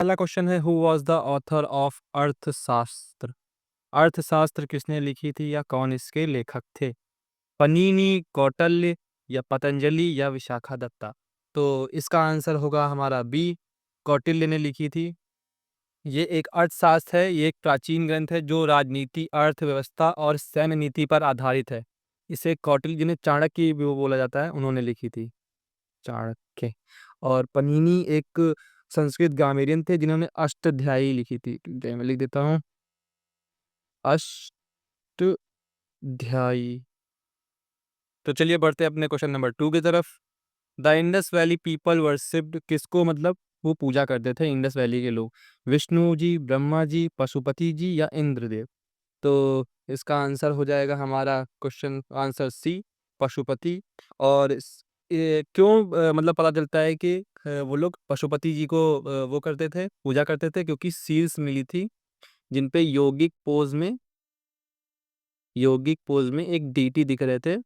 पहला क्वेश्चन है, who was the author of अर्थशास्त्र? अर्थशास्त्र किसने लिखी थी या कौन इसके लेखक थे? पनीनी, कौटिल्य या पतंजलि या विशाखादत्ता? तो इसका आंसर होगा हमारा बी, कौटिल्य ने लिखी थी। ये एक अर्थशास्त्र है, ये एक प्राचीन ग्रंथ है जो राजनीति, अर्थव्यवस्था और सैन्य नीति पर आधारित है। इसे कौटिल्य, जिन्हें चाणक्य भी वो बोला जाता है, उन्होंने लिखी थी, चाणक्य। और पनीनी एक संस्कृत ग्रामेरियन थे जिन्होंने अष्टाध्यायी लिखी थी। मैं लिख देता हूँ, अष्टाध्यायी। तो चलिए बढ़ते हैं अपने क्वेश्चन नंबर 2 की तरफ। The Indus valley people worshipped, किसको मतलब वो पूजा करते थे इंडस वैली के लोग? विष्णु जी, ब्रह्मा जी, पशुपति जी या इंद्रदेव? तो इसका आंसर हो जाएगा हमारा क्वेश्चन आंसर सी, पशुपति। और क्यों मतलब पता चलता है कि वो लोग पशुपति जी को वो करते थे, पूजा करते थे, क्योंकि सील्स मिली थी जिन पे यौगिक पोज में एक डीटी दिख रहे थे,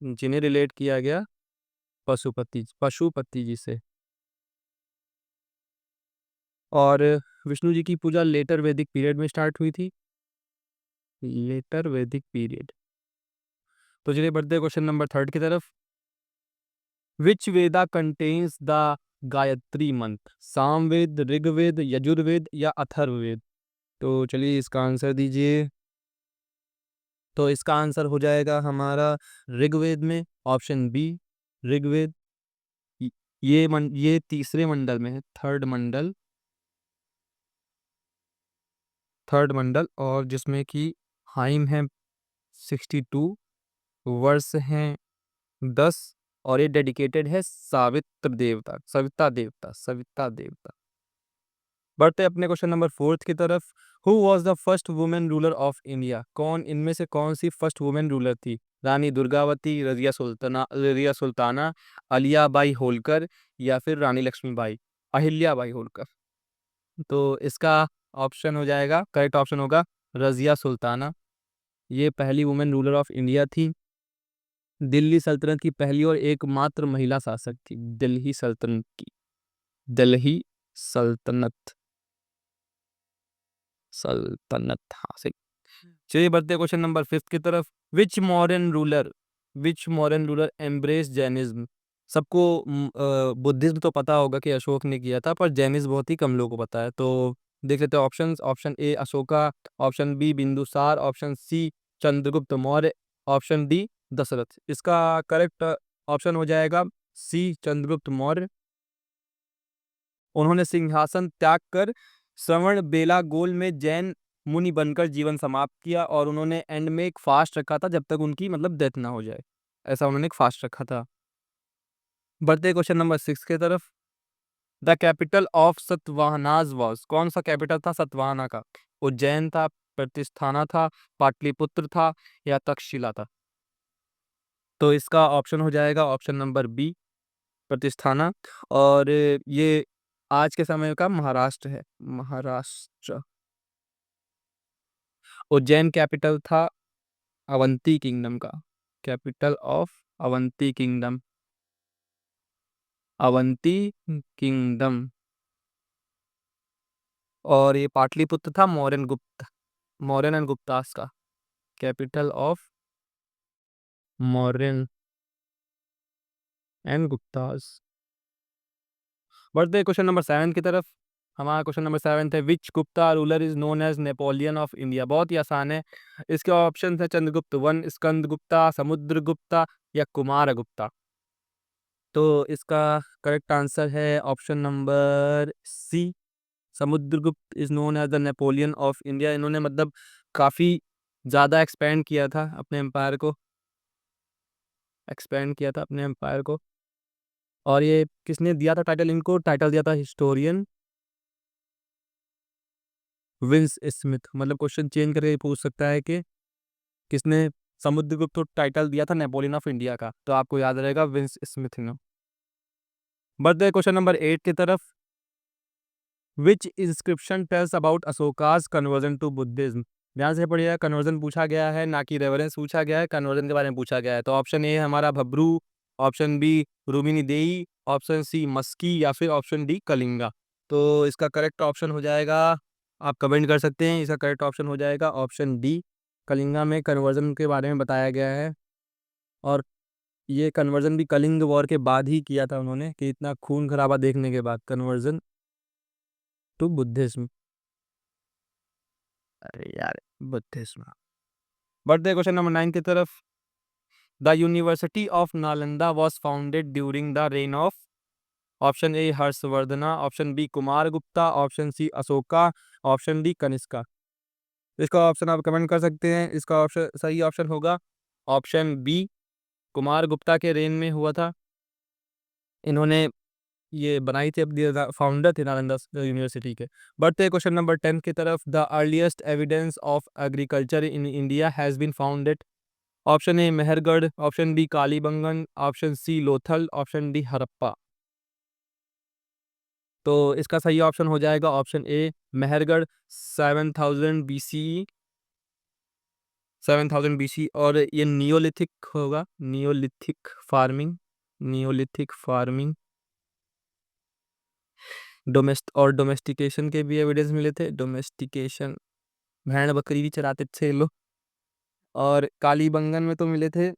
जिन्हें रिलेट किया गया पशुपति जी से। और विष्णु जी की पूजा लेटर वैदिक पीरियड में स्टार्ट हुई थी, लेटर वैदिक पीरियड। तो चलिए बढ़ते हैं क्वेश्चन नंबर 3 की तरफ। विच वेदा कंटेन्स द गायत्री मंत्र? सामवेद, ऋग्वेद, यजुर्वेद या अथर्ववेद? तो चलिए इसका आंसर दीजिए। तो इसका आंसर हो जाएगा हमारा ऋग्वेद में, ऑप्शन बी, ऋग्वेद। ये तीसरे मंडल में है, थर्ड मंडल, और जिसमें कि हाइम है 62, वर्ष हैं 10, और ये डेडिकेटेड है सविता देवता। बढ़ते अपने क्वेश्चन नंबर 4 की तरफ। Who was the first women ruler of India? इनमें से कौन सी फर्स्ट वुमेन रूलर थी? रानी दुर्गावती, रजिया सुल्ताना, अलियाबाई होलकर या फिर रानी लक्ष्मीबाई, अहिल्याबाई होलकर? तो इसका ऑप्शन हो जाएगा, करेक्ट ऑप्शन होगा रजिया सुल्ताना। ये पहली वुमेन रूलर ऑफ इंडिया थी। दिल्ली सल्तनत की पहली और एकमात्र महिला शासक थी, दिल्ली सल्तनत सल्तनत, हाँ सही। चलिए बढ़ते क्वेश्चन नंबर 5 की तरफ। विच मॉडर्न रूलर एम्ब्रेस जैनिज्म? सबको बुद्धिज्म तो पता होगा कि अशोक ने किया था, पर जैनिज्म बहुत ही कम लोगों को पता है। तो देख लेते हैं options. Option A Ashoka, option B Bindusara, option C Chandragupta Maurya, option D Dasharatha. इसका करेक्ट ऑप्शन हो जाएगा सी, चंद्रगुप्त मौर्य। उन्होंने सिंहासन त्याग कर श्रवण बेलागोल में जैन मुनि बनकर जीवन समाप्त किया, और उन्होंने एंड में एक फास्ट रखा था जब तक उनकी मतलब डेथ ना हो जाए, ऐसा उन्होंने एक फास्ट रखा था। बढ़ते क्वेश्चन नंबर 6 की तरफ। The capital of Satavahanas was? कौन सा कैपिटल था सतवाहना का? उज्जैन था, प्रतिष्ठाना था, पाटलिपुत्र था या तक्षशिला था? तो इसका ऑप्शन हो जाएगा ऑप्शन नंबर बी, प्रतिष्ठाना। और ये आज के समय का महाराष्ट्र है, महाराष्ट्र। उज्जैन कैपिटल था अवंती किंगडम का, कैपिटल ऑफ अवंती किंगडम। और ये पाटलिपुत्र था मौर्यन एंड गुप्तास का, capital of Mauryan and Guptas. बढ़ते क्वेश्चन नंबर 7 की तरफ। हमारा क्वेश्चन नंबर 7 है, which Gupta ruler is known as Napoleon of India? बहुत ही आसान है। इसके ऑप्शन है चंद्रगुप्त वन, स्कंद गुप्ता, समुद्र गुप्ता या कुमार गुप्ता। तो इसका करेक्ट आंसर है option number C, Samudragupta is known as the Napoleon of India. इन्होंने मतलब काफ़ी ज़्यादा एक्सपेंड किया था अपने एम्पायर को। और ये किसने दिया था टाइटल? इनको टाइटल दिया था हिस्टोरियन विंस स्मिथ। मतलब क्वेश्चन चेंज करके पूछ सकता है कि किसने समुद्रगुप्त को टाइटल दिया था नेपोलियन ऑफ इंडिया का, तो आपको याद रहेगा विंस स्मिथ ने। बढ़ते क्वेश्चन नंबर 8 की तरफ। Which inscription tells about Ashoka's conversion to Buddhism? ध्यान से पढ़िएगा, कन्वर्जन पूछा गया है, ना कि रेवरेंस पूछा गया है, कन्वर्जन के बारे में पूछा गया है। तो ऑप्शन ए हमारा भब्रू, ऑप्शन बी रुमिनी देई, ऑप्शन सी मस्की या फिर ऑप्शन डी कलिंगा। तो इसका करेक्ट ऑप्शन हो जाएगा, आप कमेंट कर सकते हैं, इसका करेक्ट ऑप्शन हो जाएगा ऑप्शन डी। कलिंगा में कन्वर्जन के बारे में बताया गया है, और ये कन्वर्जन भी कलिंग वॉर के बाद ही किया था उन्होंने, कि इतना खून खराबा देखने के बाद कन्वर्जन टू बुद्धिज्म। अरे यार, बुद्धिज्म। बढ़ते क्वेश्चन नंबर 9 की तरफ। The university of Nalanda was founded during the reign of. Option A Harshavardhana, option B Kumara Gupta, option C Ashoka, option D Kanishka. इसका ऑप्शन आप कमेंट कर सकते हैं। इसका ऑप्शन सही ऑप्शन होगा ऑप्शन बी, कुमार गुप्ता के रेन में हुआ था। इन्होंने ये बनाई थी, अपनी फाउंडर थे नालंदा यूनिवर्सिटी के। बढ़ते क्वेश्चन नंबर 10 की तरफ। The earliest evidence of agriculture in India has been founded. Option A Mehrgarh, option B Kalibangan, option C Lothal, option D Harappa. तो इसका सही ऑप्शन हो जाएगा ऑप्शन ए मेहरगढ़, 7000 BC। और ये नियोलिथिक होगा, नियोलिथिक फार्मिंग डोमेस्टिकेशन के भी एविडेंस मिले थे। डोमेस्टिकेशन, भेड़ बकरी भी चराते थे ये लोग। और कालीबंगन में तो मिले थे,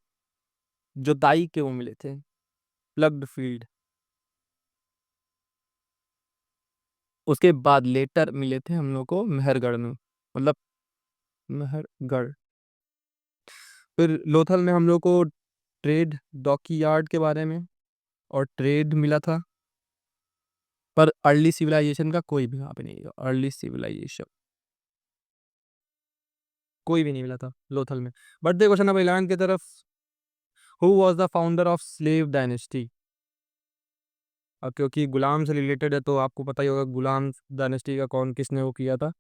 जुताई के वो मिले थे, प्लग्ड फील्ड। उसके बाद लेटर मिले थे हम लोग को मेहरगढ़ में, मतलब मेहरगढ़। फिर लोथल में हम लोग को ट्रेड डॉकयार्ड के बारे में और ट्रेड मिला था। पर अर्ली सिविलाइजेशन का कोई भी वहाँ पे नहीं, अर्ली सिविलाइजेशन कोई भी नहीं मिला था लोथल में। बढ़ते क्वेश्चन नंबर 11 की तरफ। Who was the founder of slave dynasty. अब क्योंकि गुलाम से रिलेटेड है तो आपको पता ही होगा गुलाम डायनेस्टी का कौन किसने वो किया था।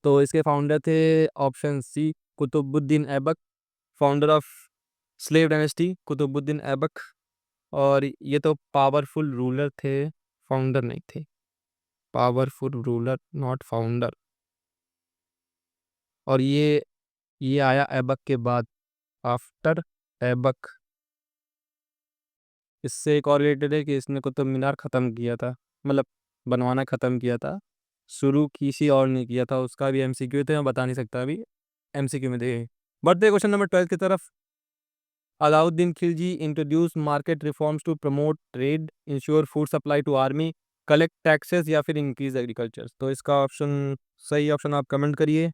तो इसके फाउंडर थे option C Qutbuddin Aibak, founder of slave dynasty Qutbuddin Aibak. और ये तो पावरफुल रूलर थे, फाउंडर नहीं थे। Powerful ruler, not founder. और ये आया ऐबक के बाद, आफ्टर ऐबक। इससे एक और रिलेटेड है कि इसने कुतुब मीनार ख़त्म किया था, मतलब बनवाना ख़त्म किया था। शुरू किसी और ने किया था, उसका भी एमसीक्यू थे, मैं बता नहीं सकता अभी, एमसीक्यू में देखेंगे। बढ़ते क्वेश्चन नंबर 12 की तरफ। Alauddin Khilji introduce market reforms to promote trade, ensure food supply to army, collect taxes या फिर इंक्रीज एग्रीकल्चर। तो इसका ऑप्शन, सही ऑप्शन आप कमेंट करिए।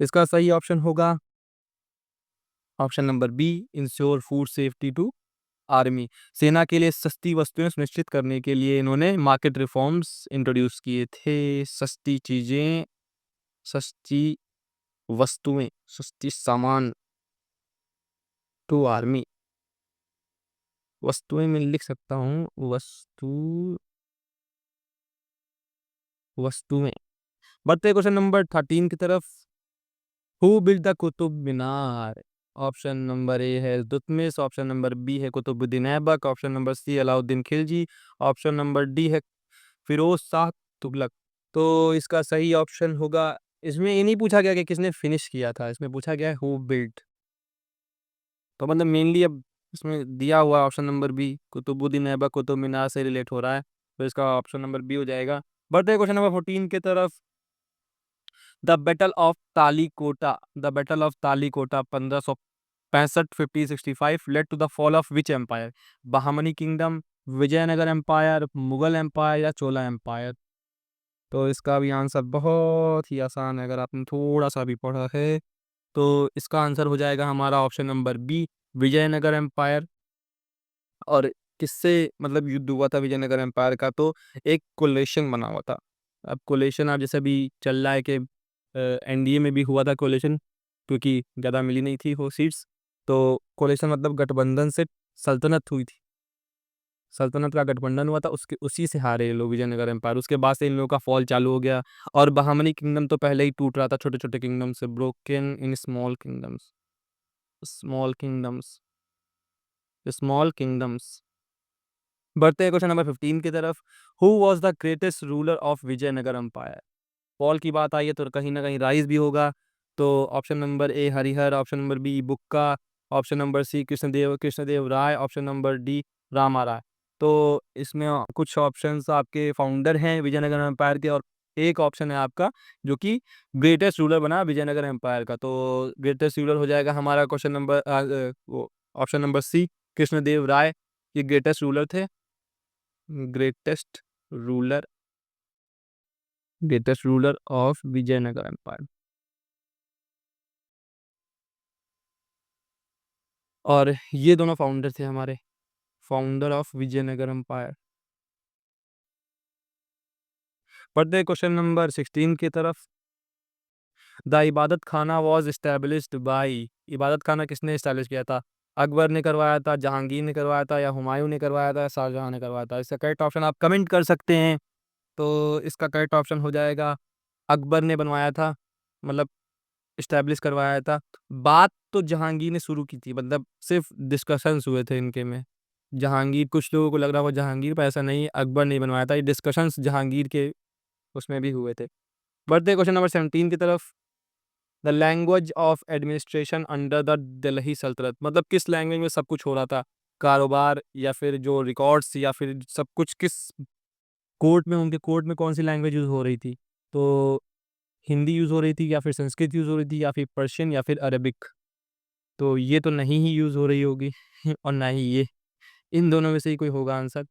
इसका सही ऑप्शन होगा option number B, ensure food safety to army. सेना के लिए सस्ती वस्तुएं सुनिश्चित करने के लिए इन्होंने मार्केट रिफॉर्म्स इंट्रोड्यूस किए थे। सस्ती चीजें, सस्ती वस्तुएं, सस्ती सामान टू आर्मी। वस्तुएं मैं लिख सकता हूँ, वस्तुएं। बढ़ते क्वेश्चन नंबर 13 की तरफ। Who build the Qutub Minar. Option number A है इल्तुतमिश, ऑप्शन नंबर बी है Qutbuddin Aibak, option number C Alauddin Khilji, option number D है फिरोज शाह तुगलक। तो इसका सही ऑप्शन होगा, इसमें ये नहीं पूछा गया कि किसने फिनिश किया था, इसमें पूछा गया है हु बिल्ट। तो मतलब मेनली अब इसमें दिया हुआ option number B, Qutubuddin Aibak Qutub Minar से रिलेट हो रहा है, तो इसका ऑप्शन नंबर बी हो जाएगा। बढ़ते क्वेश्चन नंबर 14 की तरफ। The battle of Talikota 1565 5065 led to the fall of which empire. Bahmani kingdom, Vijayanagara empire, Mughal empire या चोला एम्पायर। तो इसका भी आंसर बहुत ही आसान है, अगर आपने थोड़ा सा भी पढ़ा है तो इसका आंसर हो जाएगा हमारा option number B, Vijayanagara empire. और किससे मतलब युद्ध हुआ था विजयनगर एम्पायर का, तो एक कोलेशन बना हुआ था। अब कोलेशन आप जैसे अभी चल रहा है कि एनडीए में भी हुआ था कोलेशन, क्योंकि ज़्यादा मिली नहीं थी वो सीट्स। तो कोलेशन मतलब गठबंधन से सल्तनत हुई थी, सल्तनत का गठबंधन हुआ था, उसके उसी से हारे ये लोग विजयनगर एम्पायर। उसके बाद से इन लोगों का फॉल चालू हो गया। और बहामनी किंगडम तो पहले ही टूट रहा था छोटे छोटे किंगडम से, ब्रोकन इन स्मॉल किंगडम्स। बढ़ते हैं क्वेश्चन नंबर 15 की तरफ। Who was the greatest ruler of Vijayanagara empire. पॉल की बात आई है तो कहीं ना कहीं राइज भी होगा। तो option number A Harihar, option number B Bukka, option number C Krishnadeva Rai, option number D Rama Rai. तो इसमें कुछ ऑप्शंस आपके फाउंडर हैं विजयनगर एम्पायर के, और एक ऑप्शन है आपका जो कि ग्रेटेस्ट रूलर बना विजयनगर एम्पायर का। तो ग्रेटेस्ट रूलर हो जाएगा हमारा क्वेश्चन नंबर वो option number C, Krishnadeva Raya. ये ग्रेटेस्ट रूलर थे, greatest ruler, greatest ruler of Vijayanagara empire. और ये दोनों फाउंडर थे हमारे, फाउंडर ऑफ विजयनगर एम्पायर। बढ़ते क्वेश्चन नंबर 16 की तरफ। द इबादत खाना वॉज इस्टेब्लिश्ड बाई, इबादत खाना किसने इस्टेब्लिश किया था? अकबर ने करवाया था, जहांगीर ने करवाया था, या हुमायूं ने करवाया था, या शाहजहां ने करवाया था? इसका करेक्ट ऑप्शन आप कमेंट कर सकते हैं। तो इसका करेक्ट ऑप्शन हो जाएगा अकबर ने बनवाया था, मतलब इस्टेब्लिश करवाया था। बात तो जहांगीर ने शुरू की थी, मतलब सिर्फ डिस्कशंस हुए थे इनके में। जहांगीर, कुछ लोगों को लग रहा होगा जहांगीर, पर ऐसा नहीं, अकबर ने बनवाया था। ये डिस्कशंस जहांगीर के उसमें भी हुए थे। बढ़ते क्वेश्चन नंबर 17 की तरफ। The language of administration under the Delhi सल्तनत, मतलब किस लैंग्वेज में सब कुछ हो रहा था? कारोबार, या फिर जो रिकॉर्ड्स, या फिर सब कुछ किस कोर्ट में, उनके कोर्ट में कौन सी लैंग्वेज यूज़ हो रही थी? तो हिंदी यूज़ हो रही थी, या फिर संस्कृत यूज़ हो रही थी, या फिर पर्शियन, या फिर अरबिक? तो ये तो नहीं ही यूज़ हो रही होगी और ना ही ये, इन दोनों में से ही कोई होगा आंसर।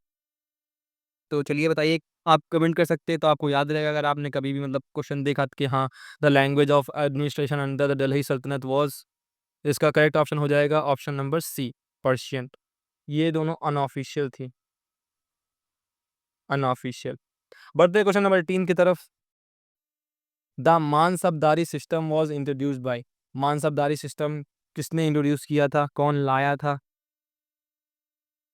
तो चलिए बताइए, आप कमेंट कर सकते हैं तो आपको याद रहेगा अगर आपने कभी भी मतलब क्वेश्चन देखा कि हाँ, the language of administration under the Delhi सल्तनत वाज। इसका करेक्ट ऑप्शन हो जाएगा ऑप्शन नंबर सी, पर्शियन। ये दोनों अनऑफिशियल थी, अनऑफिशियल। बढ़ते क्वेश्चन नंबर 18 की तरफ। The mansabdari system was introduced by, mansabdari system किसने इंट्रोड्यूस किया था, कौन लाया था?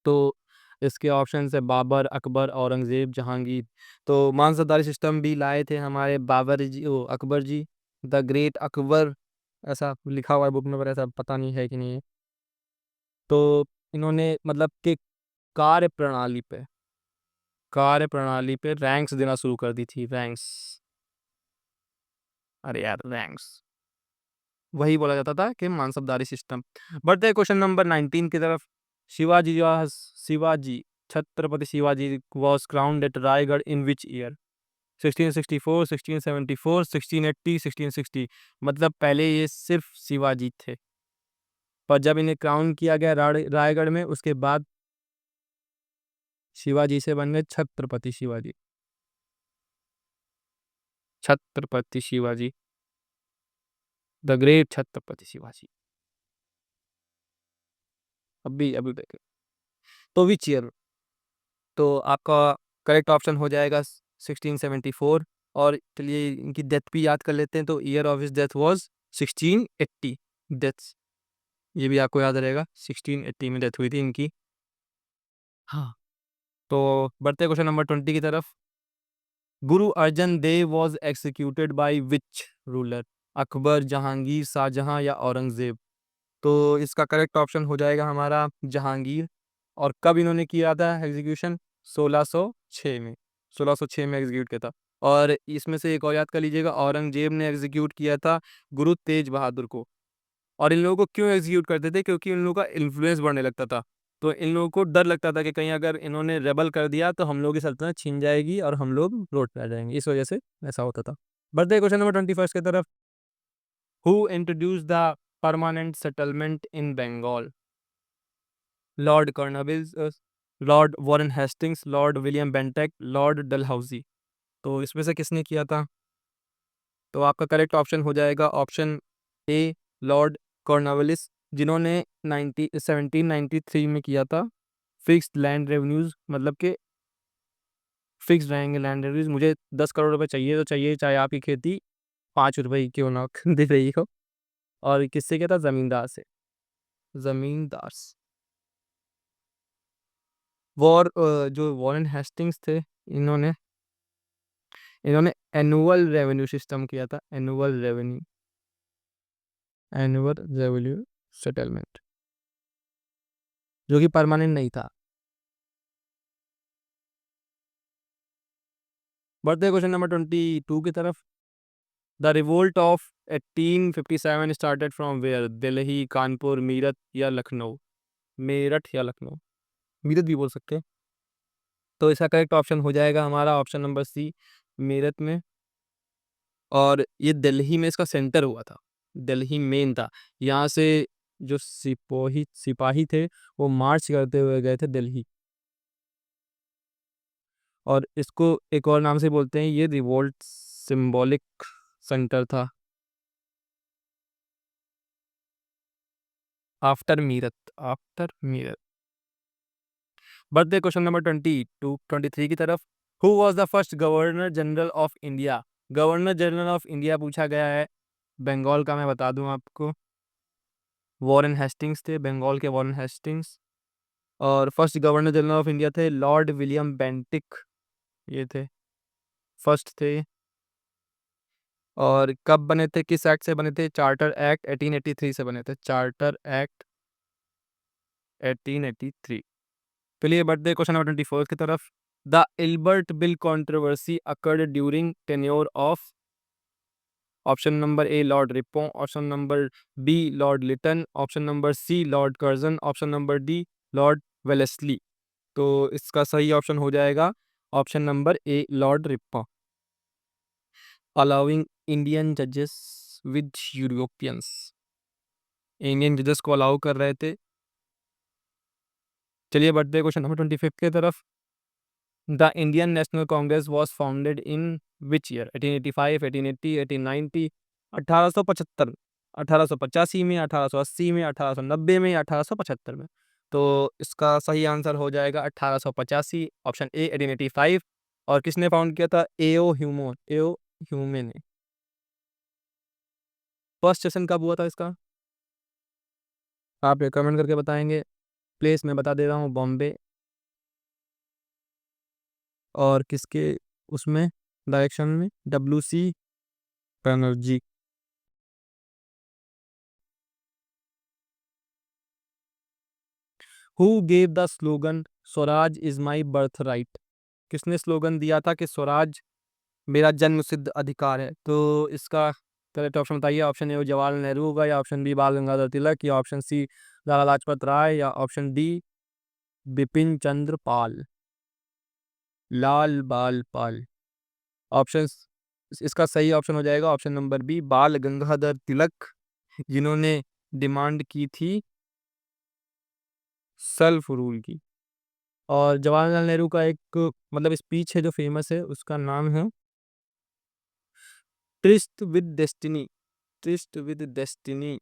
तो इसके ऑप्शन है बाबर, अकबर, औरंगजेब, जहांगीर। तो मानसबदारी सिस्टम भी लाए थे हमारे बाबर जी, ओ अकबर जी, द ग्रेट अकबर, ऐसा लिखा हुआ है बुक में, पर ऐसा पता नहीं है कि नहीं है। तो इन्होंने मतलब कि कार्य प्रणाली पे, कार्य प्रणाली पे रैंक्स देना शुरू कर दी थी, रैंक्स। अरे यार, रैंक्स वही बोला जाता था कि मानसबदारी सिस्टम। बढ़ते क्वेश्चन नंबर 19 की तरफ। Shivaji, Chhatrapati Shivaji was crowned at Raigad in which year? 1664, 1674, 1680, 1660। मतलब पहले ये सिर्फ शिवाजी थे, पर जब इन्हें क्राउन किया गया रायगढ़ में, उसके बाद शिवाजी से बन गए छत्रपति शिवाजी, छत्रपति शिवाजी, द ग्रेट छत्रपति शिवाजी। अभी अभी देखे तो विच ईयर? तो आपका करेक्ट ऑप्शन हो जाएगा 1674। और चलिए इनकी डेथ भी याद कर लेते हैं। तो year of his death was 1680, deaths, ये भी आपको याद रहेगा, 1680 में डेथ हुई थी इनकी। हाँ। तो बढ़ते क्वेश्चन नंबर 20 की तरफ। Guru Arjan Dev was executed by which ruler? Akbar, Jahangir, Shahjahan, या औरंगजेब? तो इसका करेक्ट ऑप्शन हो जाएगा हमारा जहांगीर। और कब इन्होंने किया था एग्जीक्यूशन? 1606 में, 1606 में एग्जीक्यूट किया था। और इसमें से एक और याद कर लीजिएगा, औरंगजेब ने एग्जीक्यूट किया था गुरु तेज बहादुर को। और इन लोगों को क्यों एग्जीक्यूट करते थे? क्योंकि इन लोगों का इन्फ्लुएंस बढ़ने लगता था। तो इन लोगों को डर लगता था कि कहीं अगर इन्होंने रेबल कर दिया तो हम लोग की सल्तनत छीन जाएगी और हम लोग रोड पे आ जाएंगे, इस वजह से ऐसा होता था। बढ़ते क्वेश्चन नंबर 21 की तरफ। Who introduce the permanent settlement in Bengal? Lord Cornwallis, Lord Warren Hastings, Lord William Bentinck, Lord Dalhousie? तो इसमें से किसने किया था? तो आपका करेक्ट ऑप्शन हो जाएगा ऑप्शन ए, लॉर्ड कॉर्नवालिस, जिन्होंने 1793 में किया था। फिक्स्ड लैंड रेवेन्यूज, मतलब कि फिक्स रहेंगे लैंड रेवेन्यूज, मुझे 10 करोड़ रुपए चाहिए तो चाहिए, चाहे आपकी खेती 5 रुपए ही क्यों ना दे रही हो। और किससे किया था? जमींदार से, जमींदार से। जो वॉरेन हेस्टिंग्स थे, इन्होंने इन्होंने एनुअल रेवेन्यू सिस्टम किया था, annual revenue, annual revenue settlement, जो कि परमानेंट नहीं था। बढ़ते क्वेश्चन नंबर 22 की तरफ। The revolt of 1857 started from where? Delhi, Kanpur, Meerut, या लखनऊ? मेरठ या लखनऊ, मीरठ भी बोल सकते हैं। तो इसका करेक्ट ऑप्शन हो जाएगा हमारा ऑप्शन नंबर सी, मेरठ में। और ये दिल्ली में इसका सेंटर हुआ था, दिल्ली मेन था। यहाँ से जो सिपाही सिपाही थे वो मार्च करते हुए गए थे दिल्ली। और इसको एक और नाम से बोलते हैं, ये रिवोल्ट सिंबॉलिक सेंटर था आफ्टर मीरत, आफ्टर मीरत। बढ़ते क्वेश्चन नंबर 23 की तरफ। Who was the first governor general of India? Governor general of India पूछा गया है। बंगाल का मैं बता दूं आपको, वॉरेन हेस्टिंग्स थे, बंगाल के वॉरेन हेस्टिंग्स। और first governor general of India थे लॉर्ड विलियम बेंटिक, ये थे, फर्स्ट थे। और कब बने थे, किस एक्ट से बने थे? चार्टर एक्ट 1883 से बने थे, चार्टर एक्ट 1883। चलिए बढ़ते क्वेश्चन नंबर 24 की तरफ। The Ilbert bill controversy occurred during tenure of? Option number A Lord Ripon, option number B Lord Lytton, option number C Lord Curzon, option number D Lord Wellesley. तो इसका सही option हो जाएगा option number A Lord Ripon. Allowing Indian जजेस with Europeans, Indian जजेस को allow कर रहे थे। चलिए बढ़ते क्वेश्चन नंबर 25 की तरफ। The Indian national Congress was founded in which year? 1885, 1880, 1890, 1875, 1885 में, 1880 में, 1890 में, 1875 में। तो इसका सही आंसर हो जाएगा 1885, ऑप्शन ए 1885। और किसने फाउंड किया था? एओ ह्यूमो, एओ ह्यूमे ने। फर्स्ट सेशन कब हुआ था इसका? आप कमेंट करके बताएंगे। प्लेस मैं बता दे रहा हूँ, बॉम्बे। और किसके उसमें डायरेक्शन में? WC Banerjee. Who gave the slogan Swaraj is my birth right? किसने स्लोगन दिया था कि स्वराज मेरा जन्म सिद्ध अधिकार है? तो इसका करेक्ट ऑप्शन बताइए। ऑप्शन ए जवाहरलाल नेहरू होगा, या ऑप्शन बी बाल गंगाधर तिलक, या ऑप्शन सी लाला लाजपत राय, या ऑप्शन डी बिपिन चंद्र पाल, लाल बाल पाल। ऑप्शन, इसका सही ऑप्शन हो जाएगा ऑप्शन नंबर बी बाल गंगाधर तिलक, जिन्होंने डिमांड की थी सेल्फ रूल की। और जवाहरलाल नेहरू का एक मतलब स्पीच है जो फेमस है, उसका नाम है tourist with destiny, tourist with destiny.